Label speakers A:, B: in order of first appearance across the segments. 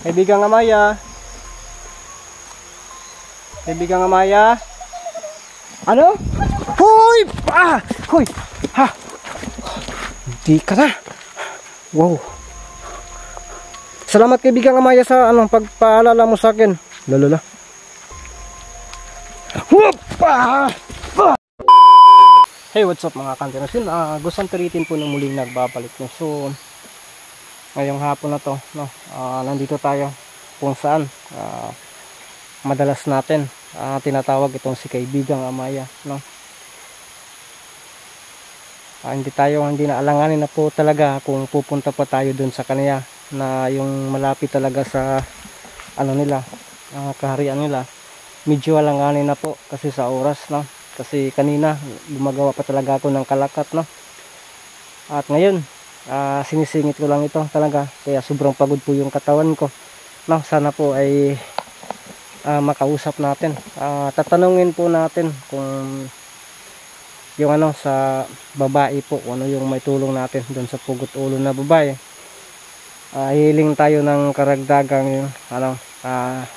A: Kaibigang Amaya. Kaibigang Amaya. Ano? Hoy! Hoy! Ha! Hindi ka na. Wow. Salamat kaibigang Amaya sa pagpaalala mo sa akin. Lalala. Hey, what's up mga kantinas? Yun, Gusang Piritin po nung muling nagbabalik. So, ngayong hapon na to, no, nandito tayo kung saan madalas natin tinatawag itong si kaibigang Amaya, no. Hindi na alanganin na po talaga kung pupunta pa tayo dun sa kanya na yung malapit talaga sa kaharian nila. Medyo alanganin na po kasi sa oras, no. Kasi kanina gumagawa pa talaga ako ng kalakat, no. At ngayon sinisingit ko lang ito talaga, kaya sobrang pagod po yung katawan ko, no. Sana po ay makausap natin. Tatanungin po natin kung yung sa babae po, yung may tulong natin doon sa pugot ulo na babae. Hiling tayo ng karagdagang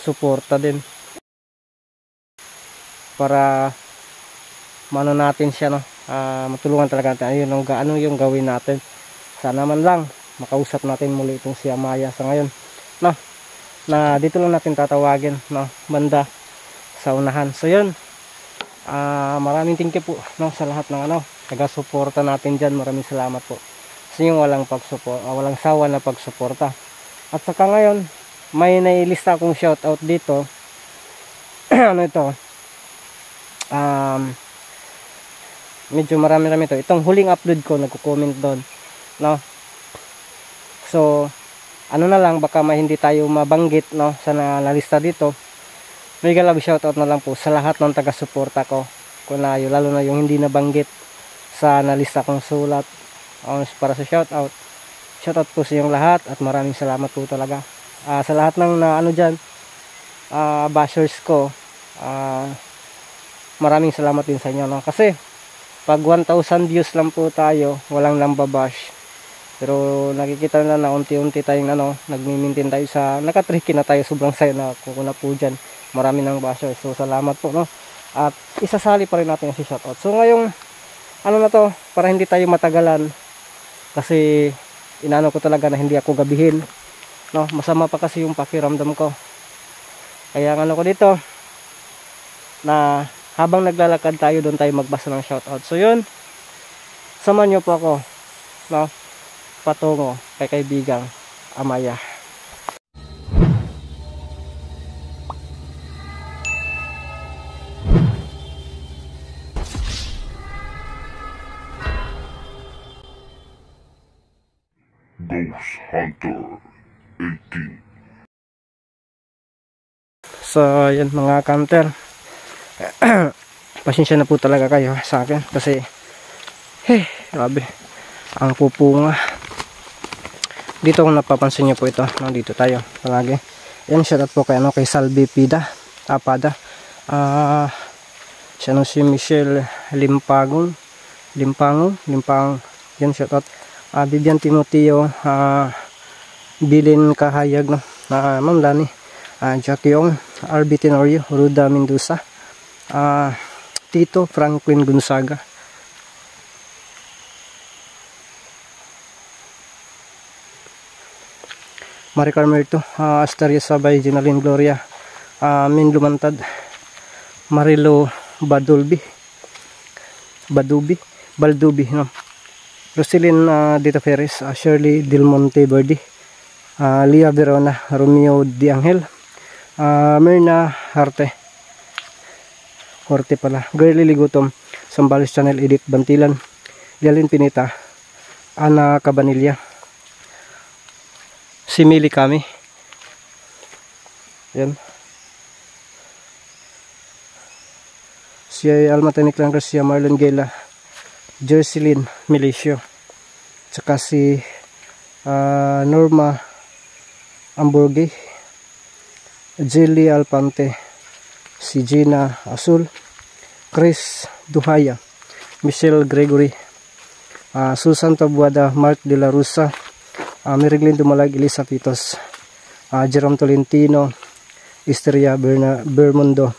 A: suporta din para mano natin siya, no. Matulungan talaga natin ano yung gawin natin. Sana man lang makausap natin muli itong si Amaya sa ngayon, no, na dito lang natin tatawagin, no, banda sa unahan. So yun, maraming thank you po, no, sa lahat ng taga-suporta natin dyan. Maraming salamat po sa inyong walang sawa na pagsuporta. At saka ngayon may nailista akong shoutout dito. Ito, medyo marami to. Itong huling upload ko, nagko-comment doon, no. So na lang, baka hindi tayo mabanggit, no, sa nalista dito. May galab shoutout na lang po sa lahat ng taga-suporta ko, lalo na yung hindi nabanggit sa nalista kong sulat para sa shoutout. Shoutout po sa inyong lahat at maraming salamat po talaga sa lahat ng dyan, bashers ko. Maraming salamat din sa inyo, no, kasi pag 1,000 views lang po tayo, walang nambabash. Pero nakikita na unti-unti tayong nagmi-maintain tayo sa nakatricky na tayo. Sobrang saya na kukuna po dyan. Marami ng bashers. So salamat po, no. At isasali pa rin natin si shoutout. So ngayong na to, para hindi tayo matagalan, kasi inano ko talaga na hindi ako gabihin, no. Masama pa kasi yung pakiramdam ko. Kaya ko dito na habang naglalakad tayo, doon tayo magbasa ng shoutout. So yun, samahan nyo po ako, no, patungo kay kaibigang Amaya.
B: Ghost Hunter 18.
A: So yan mga kanter, pasensya na po talaga kayo sa akin kasi grabe ang pupunga dito. Kung napapansin nyo po ito, dito tayo palagi. Yan, shoutout po kay Salvi Pada. Siya si Michelle Limpang. Yan, shoutout. Vivian Timoteo, Bilin Kahayag, no, Ma'am Lani, Jackie Ong, RB Tenorio, Ruda Mendoza, Tito Franklin Gonzaga, Maricar Merto, Astaria Sabay, Ginaline Gloria, Min Lumantad, Marilo Baldubi, no, Roselyn Dita Ferris, Shirley Del Monte Verde, Lia Verona, Romeo Di Angel, Myrna Harte pala, Girly Ligutom, Sambales Channel Edit Bantilan, Lialin Pinita, Ana Cabanilla, si Mili Kami, yan, si Alma Teniclan Garcia, Marlon Gela, Jerselyn Milicio, tsaka si Norma Amburgi, Jelly Alpante, si Gina Azul, Chris Duhaya, Michelle Gregory, Susan Tabuada, Mark De La Rusa, Meriglin Dumalag, Elisa Pitos, Jerome Tolentino, Estrella Bermundo,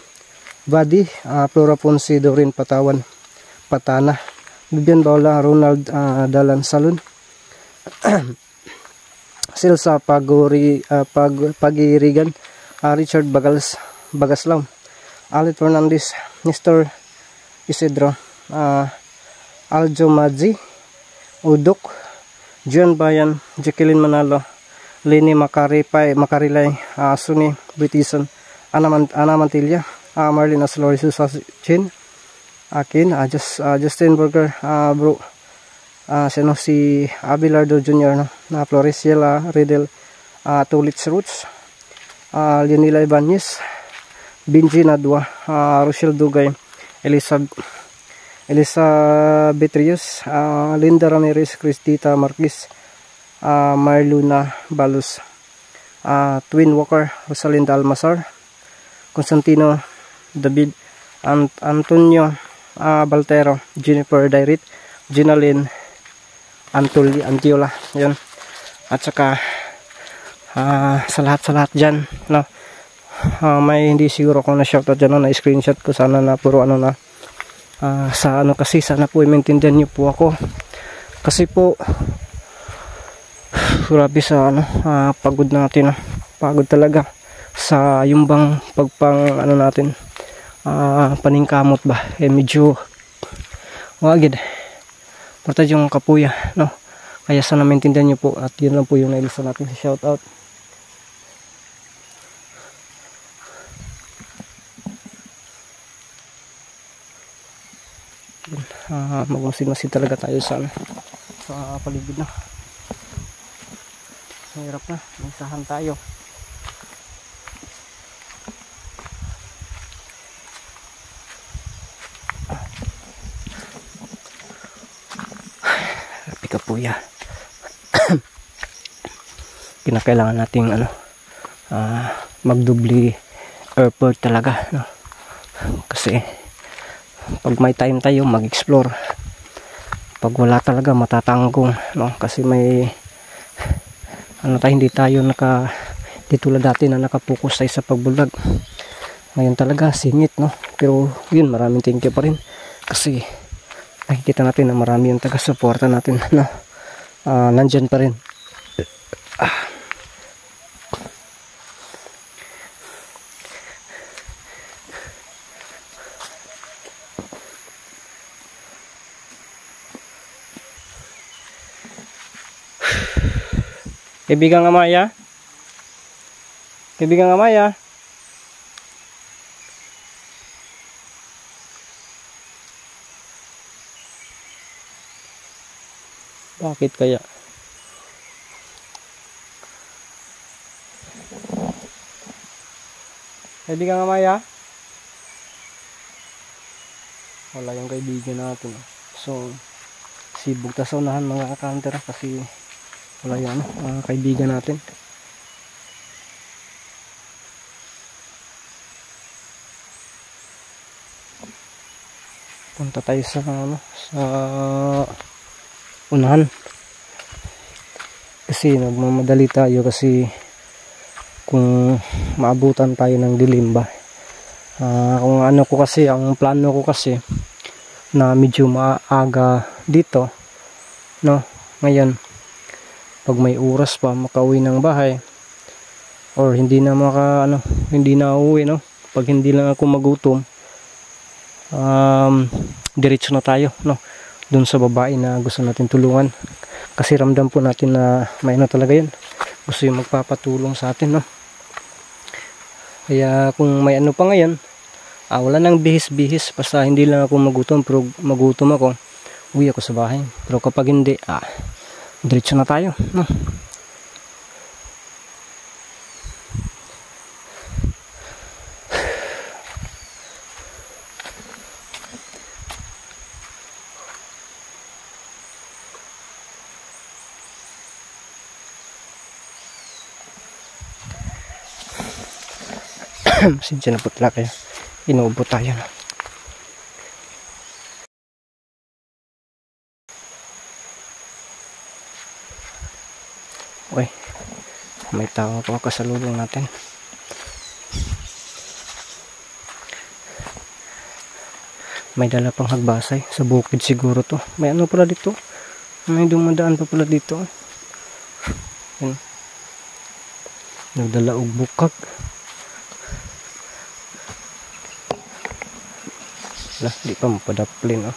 A: Badi, Flora Ponce, Doreen Patawan, Patana, Vivian Baula, Ronald Dalan Salon, Silsa Pagirigan, Richard Bagaslaw, Alit Fernandez, Nestor Isidro, Aljo Madzi, Udok, John Bayan, Jacqueline Manalo, Lini Makarilay, Suni Britisan, Ana Mantilla, Marlene Aslori, Susa Chin, Akin, Justin Burger, bro, si Abelardo Jr., Floriciela Riddle, Tulits Roots, Leonila Ibanez, Binji Nadwa, Rochelle Dugay, Elisa Betrius, Linda Ramirez, Cristita Marquez, Marluna Balus, Twin Walker, Rosalinda Almasar, Constantino David, Antonio Baltero, Jennifer Dairit, Ginalyn Antiola, yun. At saka sa lahat dyan, no, may hindi siguro kung na-shoutout dyan, no, na-screenshot ko, sana na puro ano na, sa ano kasi, sana po i-maintindihan nyo po ako. Kasi po, grabe sa ano, pagod natin, pagod talaga sa yung bang pagpang ano natin, paningkamot ba, medyo wagid portad yung kapuya, no, kaya sana maintindihan nyo po, at yun lang po yung nailista natin sa shoutout. Magmasid-masid talaga tayo sa paligid na. Mahirap na, minsahan tayo. Rapi ka po ya. Kinakailangan nating magdubli airport talaga, no? Kasi pag may time tayo mag-explore, pag wala talaga matatanggong, no? Kasi may hindi tayo di tulad dati na nakapokus tayo sa pagbulag. Ngayon talaga singit, no? Pero yun, maraming thank you pa rin kasi nakikita natin na marami yung taga-suporta natin na nandyan pa rin. Kaibigang Amaya? Kaibigang Amaya? Bakit kaya? Kaibigang Amaya? Wala yung kaibigan natin. So, sibog ta sa unahan mga ka-counter kasi wala yung kaibigan natin. Punta tayo sa sa unahan kasi nagmamadali tayo kasi kung maabutan tayo ng dilim ba, kung ano ko kasi, ang plano ko kasi na medyo maaga dito, no, ngayon pag may oras pa makauwi ng bahay or hindi na hindi na uuwi, no, pag hindi lang ako magutom, diretso na tayo, no, dun sa babae na gusto natin tulungan kasi ramdam po natin na may talaga yun, gusto yung magpapatulong sa atin, no. Kaya kung may pa ngayon, wala nang bihis-bihis, basta hindi lang ako magutom, pero magutom ako, uwi ako sa bahay. Pero kapag hindi, diretso na tayo, no? Sinsya na putla kayo, inuubo tayo, no? Okay, May tao po kasalubong natin. May dala pang hagbasay. Sa bukid siguro to. May ano pala dito. May dumadaan pa pala dito. Yan. Nagdala og bukag. Wala, di pa mapadaplin.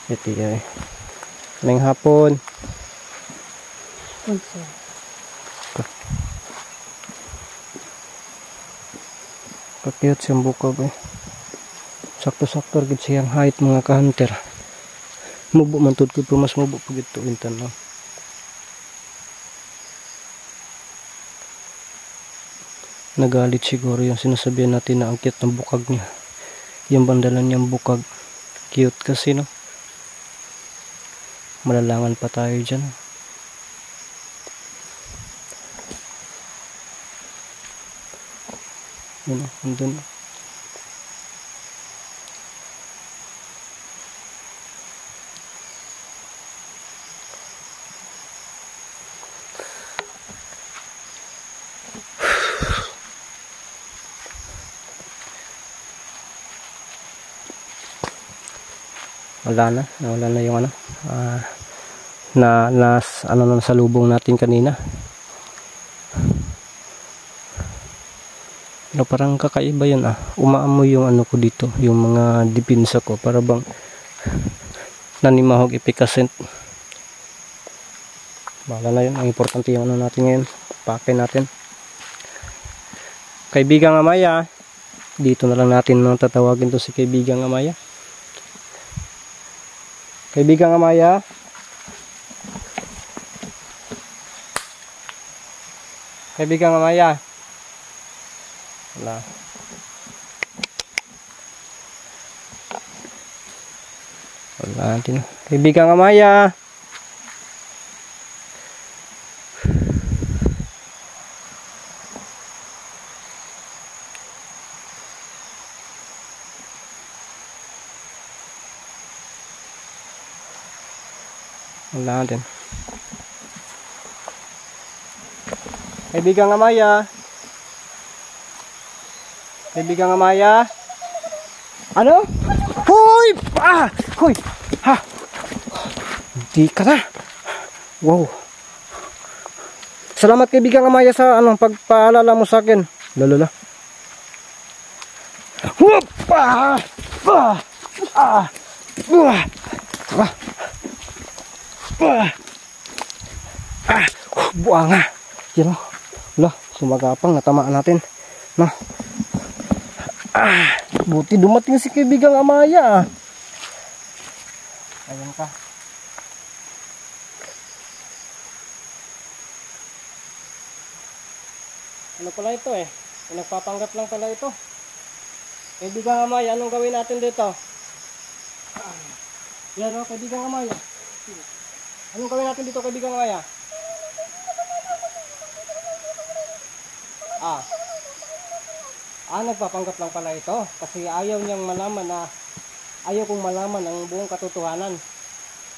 A: Ito ay. Maling hapon. Kakiyot siyang bukag eh. Sakto-sakto gid siyang height mga ka-hunter. Mubo man tud ko mas mubo pagid to intan no. Nagalit siguro yung sinasabihan natin na ang cute ng bukag niya. Yung bandalan niyang bukag. Cute kasi no. Malalangan pa tayo dyan. Yun, andun. Nawala na yung ano ano na sa lubong natin kanina. Pero parang kakaiba yun umaamoy yung ano ko dito, yung mga dipinsa ko, para bang nanimahog ipikasent. Bahala na yun, ang importante yung ano natin ngayon, pake natin. Kaibigang Amaya, dito na lang natin tatawagin to si Kaibigang Amaya. Kaibigang Amaya. Kaibigang Amaya. Wala. Wala natin. Kaibigang Amaya. Wala natin. Kaibigang Amaya. Kaibigang Amaya. Ano? Hoy! Hoy! Ha! Hindi ka na. Wow. Salamat Kaibigang Amaya sa pagpaalala mo sa akin. Lalala. Whoop! Buanga. Yan o. Wala, sumagapang, natamaan natin. No. Buti dumating si Kaibigang Amaya. Ayun ka. Ano pala ito eh? Nagpapanggap lang pala ito. Kaibigang Amaya, anong gawin natin dito? Yan o, Kaibigang Amaya. Anong gawin natin dito, Kaibigang Amaya? Nagpapanggap lang pala ito kasi ayaw niyang malaman ayaw kong malaman ang buong katotohanan.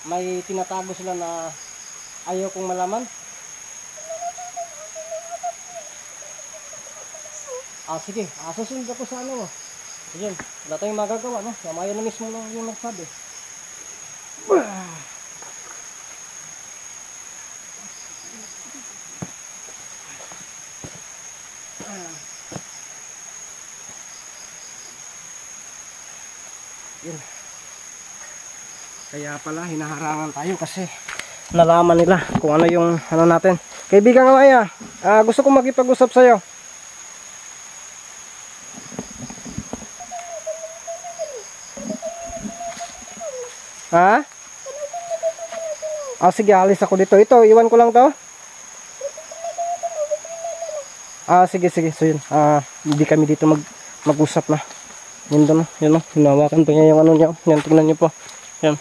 A: May tinatago sila na ayaw kong malaman. Sige, susunod ako sa ano. Ayun, wala tayong magagawa, no? Amaya na mismo yung nagsabi. Yun. Kaya pala hinaharangan tayo kasi nalaman nila kung ano yung ano natin. Kaibigang Amaya, gusto kong makipag-usap sa'yo. Ha? Sige, alis ako dito. Ito, iwan ko lang to. Sige. So yun, hindi kami dito mag-usap na. Yun doon, yun o, hinawakan pa niya yung ano niya. Yan, tingnan niyo po. Yan.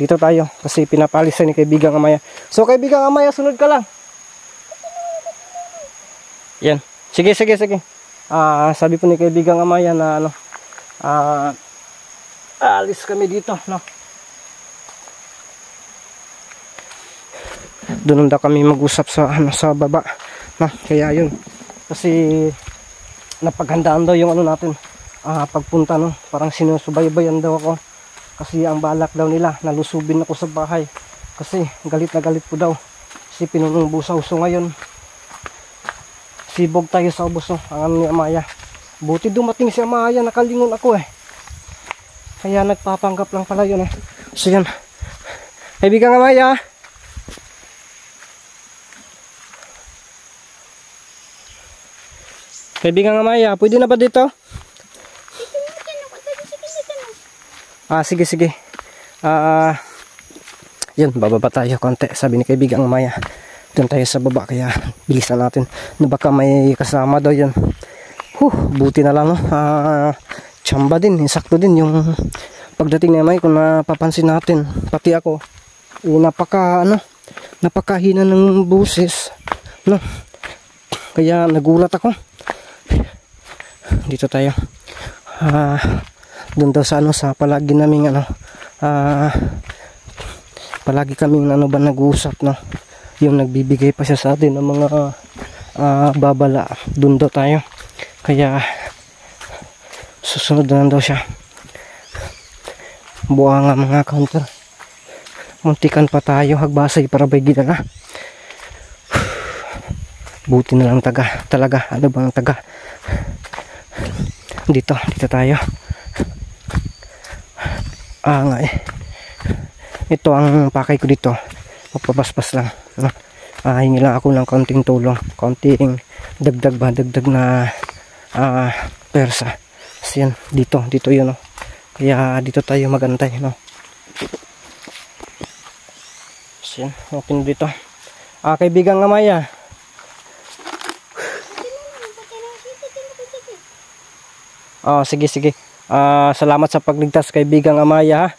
A: Dito tayo kasi pinapalisan ni Kaibigang Amaya. So Kaibigang Amaya, sunod ka lang. Yan. Sige. Sabi po ni Kaibigang Amaya na alis kami dito, no. Doon na kami mag-usap sa sa baba. Na, kaya yun. Kasi napaghandaan daw yung ano natin. Pagpunta no, parang sinusubaybayan daw ako. Kasi ang balak daw nila, nalusubin ako sa bahay. Kasi galit na galit po daw si Pinunong Busaw. So ngayon, sibog tayo sa ubos no, ang ano ni Amaya. Buti dumating si Amaya, nakalingon ako eh. Kaya nagpapanggap lang pala yun eh. So yan, kaibigang Amaya. Kaibigang Amaya, pwede na ba dito? Sige sige. Yun, bababa tayo konti. Sabi ni kaibigang Amaya, doon tayo sa baba, kaya bilisan natin na baka may kasama daw yun. Buti na lang no. Tsamba din, insakto din yung pagdating ni Amaya. Kung napapansin natin, pati ako napakahina ng boses no. Kaya nagulat ako. Dito tayo. Doon daw sa sa palagi naming palagi kaming nag-uusap no. Yung nagbibigay pa siya sa atin ng mga babala. Doon daw tayo. Kaya susunod na daw siya. Buha nga mga counter. Muntikan pa tayo hagbasay para bay gidala. Buti na lang talaga. Ano bang taga? Dito tayo. Nga eh. Ito ang pakay ko dito. Magpapaspas lang no? Hingi lang ako ng konting tulong, konting dagdag na persa. So yan, dito yun no? Kaya dito tayo magantay no? So yan, okay na dito. Kaibigang Amaya, sige salamat sa pagligtas kaibigang Amaya.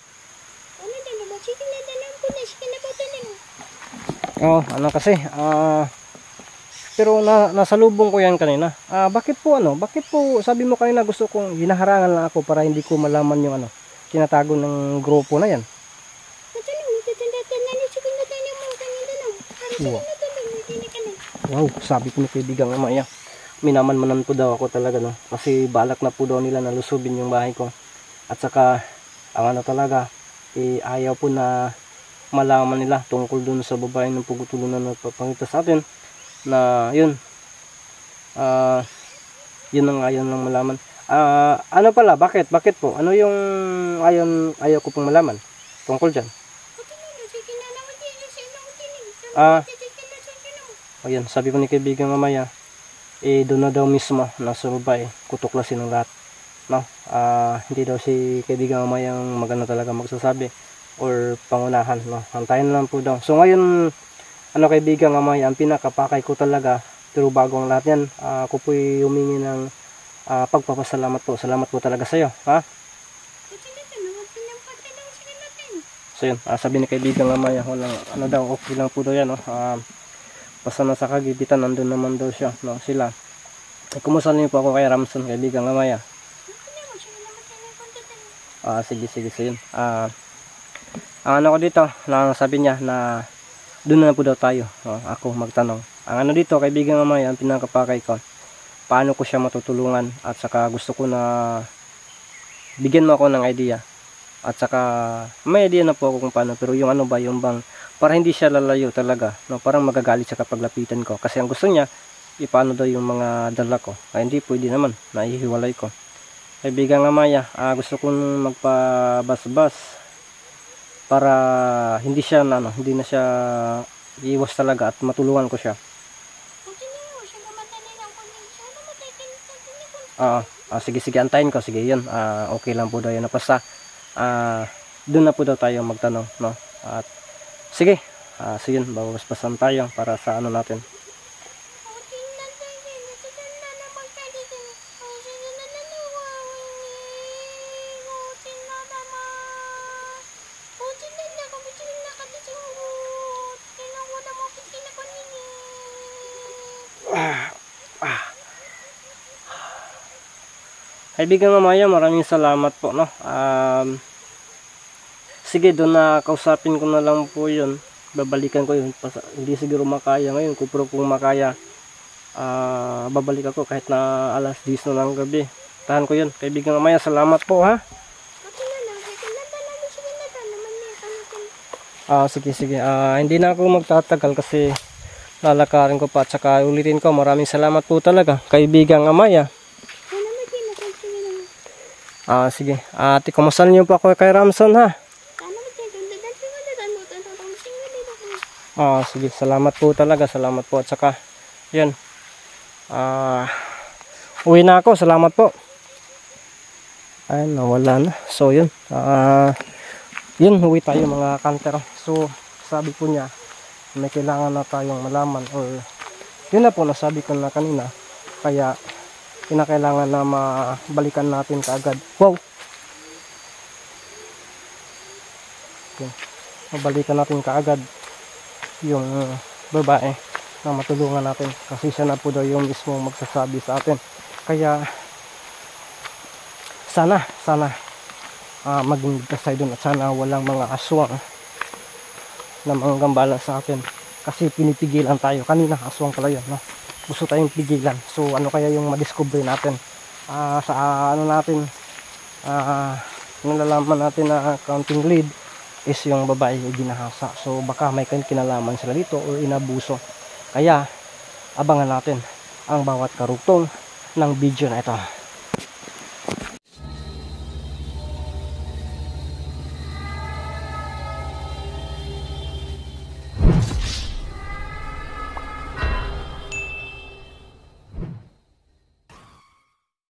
A: Kasi pero nasalubong ko yan kanina. Bakit po sabi mo kanina gusto kong hinaharangan lang ako para hindi ko malaman yung tinatago ng grupo na yan. Wow, sabi ko ni kaibigang Amaya, minamanmanan po daw ako talaga no. Kasi balak na po daw nila nalusubin yung bahay ko. At saka ang talaga ayaw po na malaman nila tungkol dun sa babae ng pagtutulungan na nagpapangita sa atin na yun yun ang ayaw lang malaman. Ano pala, bakit po? Ano yung ayaw ko pong malaman tungkol dyan? Ayun, sabi ko ni kaibigan Amaya, doon na daw mismo nasa babae kutuklasin ng lahat no? Hindi daw si kaibigan Amaya ang talaga magsasabi or pangunahan no? Hantayin lang po daw. So ngayon kaibigan Amaya, ang pinakapakay ko talaga, pero bago ang lahat yan, ako po'y humingi ng pagpapasalamat po. Salamat po talaga sa iyo, ha? So yun, sabi ni kaibigan Amaya, walang daw, okay lang po daw yan no? Basta nasa kagibitan, nandun naman daw siya no? Sila. Kumusta niyo po ako kay Ramson, kaibigan Amaya? Sige so yun. Ang ko dito, sabi niya na doon na po daw tayo, ako magtanong. Ang dito kaibigan Amaya, ang pinakapakay ko, paano ko siya matutulungan, at saka gusto ko na bigyan mo ako ng idea, at saka may idea na po ako kung paano, pero yung yung bang para hindi siya lalayo talaga no? Parang magagalit siya kapag lapitan ko, kasi ang gusto niya ipaano daw yung mga dala ko, ay hindi pwede naman, naihiwalay ko. Kaibigan Amaya, gusto kong magpabas-bas para hindi siya hindi na siya iwas talaga, at matulungan ko siya. Sige antayin ko, sige yun. Okay lang po daw yun, napasa doon na po daw tayo magtanong no? At sige, so yun, babasbasan tayo para sa natin. Kaibigan Amaya, maraming salamat po no. Sige, doon na kausapin ko na lang po yun. Babalikan ko yun. Hindi siguro makaya ngayon. Kung makaya, babalik ako kahit na alas 10 na ng gabi. Tahan ko yun, kaibigan Amaya. Salamat po, ha. Sige, sige. Hindi na ako magtatagal kasi lalakarin ko pa at saka ulitin ko. Maraming salamat po talaga, kaibigan Amaya. Sige. Kumustahan niyo po ako kay Ramson, ha. Sige. Salamat po talaga. Salamat po. At saka, yun. Uwi na ako. Salamat po. Ayun, nawala na. So, yun. Yun, uwi tayo mga kantero. So, sabi po niya, may kailangan na tayong malaman or yun na po, nasabi ko na kanina. Kaya, kinakailangan na mabalikan natin kaagad. Wow! Okay. Mabalikan natin kaagad yung babae na matulungan natin. Kasi siya na po daw yung mismo magsasabi sa atin. Kaya, sana maging ligtas tayo dun at sana walang mga aswang na manggambala sa atin kasi pinipigilan tayo kanina. Aswang pala yun, no? Gusto tayong pigilan. So ano kaya yung madiscover natin sa ano natin, nalalaman natin na counting lead is yung babae yung ginahasa. So baka may kinalaman sila dito o inabuso. Kaya abangan natin ang bawat karugtong ng video na ito.